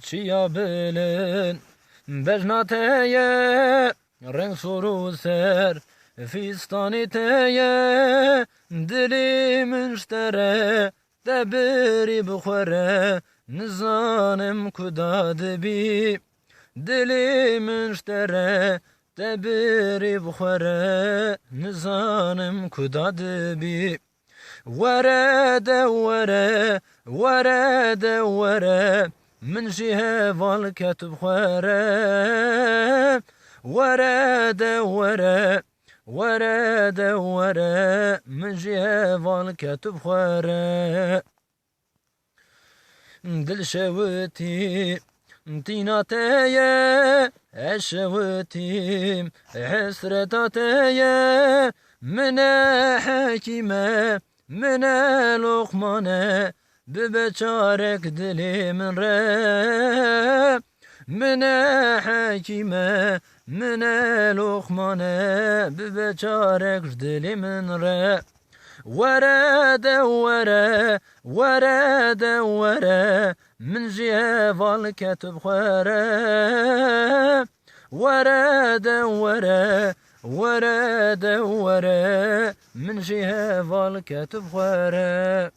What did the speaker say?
çiya bilin bejnateye renk soru ser fistani teye dilimin ştere debiri bukhare nizanim kudad bi dilimin ştere debiri bukhare nizanim kudad bi ورد ورد من جهة والكتب خورا ورد من جهة والكتب خورا دل شوتي تيناتي الشوتي حسرتاتي من حكيمه من لقمانه ببچارك دلي من راب من حكيمه من لقمانه ببچارك دلي من راب ورد من جهة والكتب خورا ورد من جهة والكتب خورا